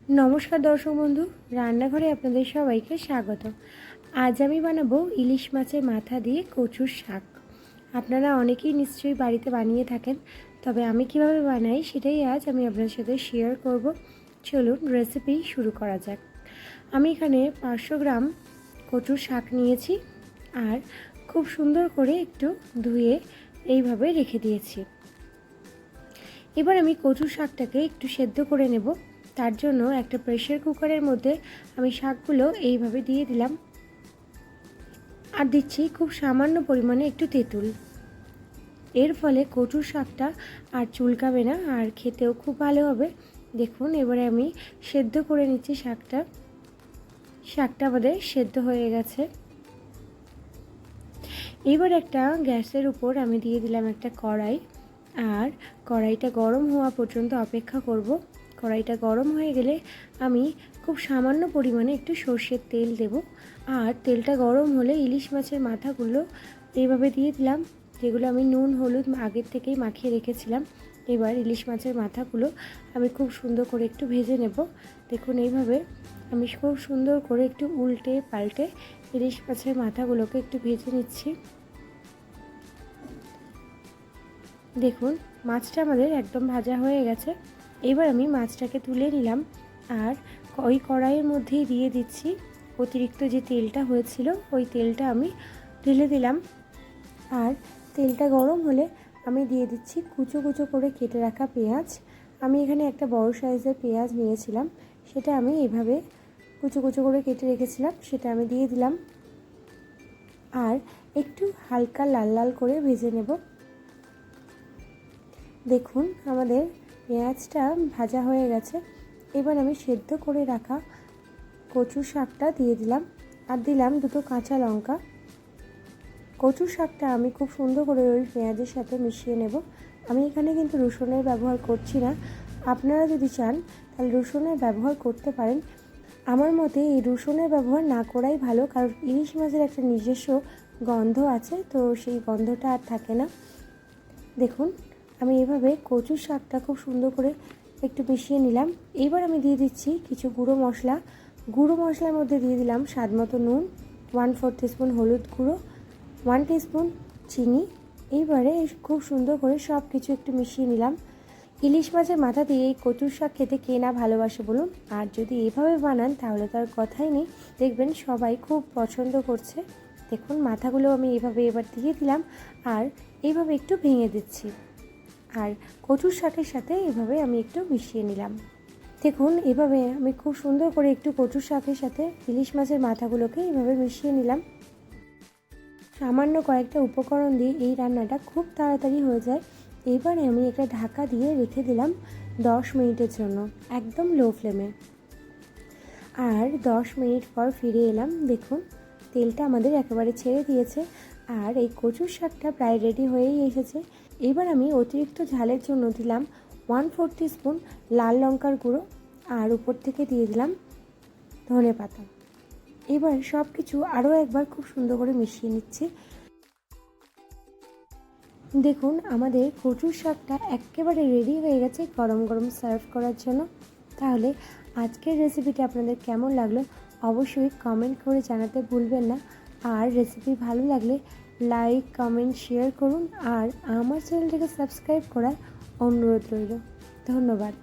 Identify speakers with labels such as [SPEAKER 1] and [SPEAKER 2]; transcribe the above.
[SPEAKER 1] নমস্কার দর্শক বন্ধু, রান্নাঘরে আপনাদের সবাইকে স্বাগত। আজ আমি বানাবো ইলিশ মাছের মাথা দিয়ে কচুর শাক। আপনারা অনেকেই নিশ্চয়ই বাড়িতে বানিয়ে থাকেন, তবে আমি কিভাবে বানাই সেটাই আজ আমি আপনাদের সাথে শেয়ার করব। চলুন রেসিপি শুরু করা যাক। আমি এখানে 500 গ্রাম কচুর শাক নিয়েছি আর খুব সুন্দর করে একটু ধুয়ে এইভাবে রেখে দিয়েছি। এবার আমি কচুর শাকটাকে একটু সেদ্ধ করে নেব। তার জন্য একটা প্রেসার কুকারের মধ্যে আমি শাকগুলো এইভাবে দিয়ে দিলাম আর দিচ্ছি খুব সামান্য পরিমাণে একটু তেঁতুল। এর ফলে কচুর শাকটা আর চুলকাবে না আর খেতেও খুব ভালো হবে। দেখুন এবারে আমি সেদ্ধ করে নিচ্ছি শাকটা আমাদের সেদ্ধ হয়ে গেছে। এবার একটা গ্যাসের উপর আমি দিয়ে দিলাম একটা কড়াই আর কড়াইটা গরম হওয়া পর্যন্ত অপেক্ষা করব। কড়াইটা গরম হয়ে গেলে আমি খুব সামান্য পরিমাণে একটু সর্ষের তেল দেব আর তেলটা গরম হলে ইলিশ মাছের মাথাগুলো এইভাবে দিয়ে দিলাম, যেগুলো আমি নুন হলুদ আগের থেকেই মাখিয়ে রেখেছিলাম। এবার ইলিশ মাছের মাথাগুলো আমি খুব সুন্দর করে একটু ভেজে নেব। দেখুন এইভাবে আমি খুব সুন্দর করে একটু উল্টে পাল্টে ইলিশ মাছের মাথাগুলোকে একটু ভেজে নিচ্ছি। দেখুন মাছটা আমাদের একদম ভাজা হয়ে গেছে। এবার আমি মাছটাকে তুলে নিলাম আর ওই কড়াইয়ের মধ্যেই দিয়ে দিচ্ছি অতিরিক্ত যে তেলটা হয়েছিল, ওই তেলটা আমি ঢেলে দিলাম। আর তেলটা গরম হলে আমি দিয়ে দিচ্ছি কুচো কুচো করে কেটে রাখা পেঁয়াজ। আমি এখানে একটা বড় সাইজের পেঁয়াজ নিয়েছিলাম, সেটা আমি এইভাবে কুচো কুচো করে কেটে রেখেছিলাম, সেটা আমি দিয়ে দিলাম আর একটু হালকা লাল লাল করে ভেজে নেব। দেখুন আমাদের পেঁয়াজটা ভাজা হয়ে গেছে। এবার আমি সেদ্ধ করে রাখা কচুর শাকটা দিয়ে দিলাম আর দিলাম দুটো কাঁচা লঙ্কা। কচুর শাকটা আমি খুব সুন্দর করে ওই পেঁয়াজের সাথে মিশিয়ে নেব। আমি এখানে কিন্তু রসুনের ব্যবহার করছি না, আপনারা যদি চান তাহলে রসুনের ব্যবহার করতে পারেন। আমার মতে এই রসুনের ব্যবহার না করাই ভালো, কারণ ইলিশ মাছের একটা নিজস্ব গন্ধ আছে, তো সেই গন্ধটা আর থাকে না। দেখুন আমি এভাবে কচুর শাকটা খুব সুন্দর করে একটু মিশিয়ে নিলাম। এবার আমি দিয়ে দিচ্ছি কিছু গুঁড়ো মশলা। গুঁড়ো মশলার মধ্যে দিয়ে দিলাম স্বাদ মতো নুন, 1/4 টিস্পুন হলুদ গুঁড়ো, 1 টিস্পুন চিনি। এইবারে খুব সুন্দর করে সব কিছু একটু মিশিয়ে নিলাম। ইলিশ মাছের মাথা দিয়ে এই কচুর শাক খেতে কে না ভালোবাসে বলুন, আর যদি এভাবে বানান তাহলে তার কথাই নেই, দেখবেন সবাই খুব পছন্দ করছে। দেখুন মাথাগুলো আমি এইভাবে এবার দিয়ে দিলাম আর এইভাবে একটু ভেঙে দিচ্ছি আর কচুর শাকের সাথে এভাবে আমি একটু মিশিয়ে নিলাম। দেখুন এভাবে আমি খুব সুন্দর করে একটু কচুর শাকের সাথে ইলিশ মাছের মাথাগুলোকে এভাবে মিশিয়ে নিলাম। সামান্য কয়েকটা উপকরণ দিয়ে এই রান্নাটা খুব তাড়াতাড়ি হয়ে যায়। এবারে আমি একটা ঢাকা দিয়ে রেখে দিলাম 10 মিনিটের জন্য, একদম লো ফ্লেমে। আর 10 মিনিট পর ফিরে এলাম। দেখুন তেলটা আমাদের একেবারে ছেড়ে দিয়েছে আর এই কচুর শাকটা প্রায় রেডি হয়েই এসেছে। এবার আমি অতিরিক্ত ঝালের জন্য দিলাম 1/4 টিস্পুন লাল লঙ্কার গুঁড়ো আর উপর থেকে দিয়ে দিলাম ধনেপাতা। এবার সব কিছু আরও একবার খুব সুন্দর করে মিশিয়ে নিচ্ছি। দেখুন আমাদের কচুর শাকটা একেবারে রেডি হয়ে গেছে গরম গরম সার্ভ করার জন্য। তাহলে আজকের রেসিপিটা আপনাদের কেমন লাগলো অবশ্যই কমেন্ট করে জানাতে ভুলবেন না। আর রেসিপি ভালো লাগলে লাইক কমেন্ট শেয়ার করুন আর আমার চ্যানেলটাকে সাবস্ক্রাইব করার অনুরোধ রইল। ধন্যবাদ।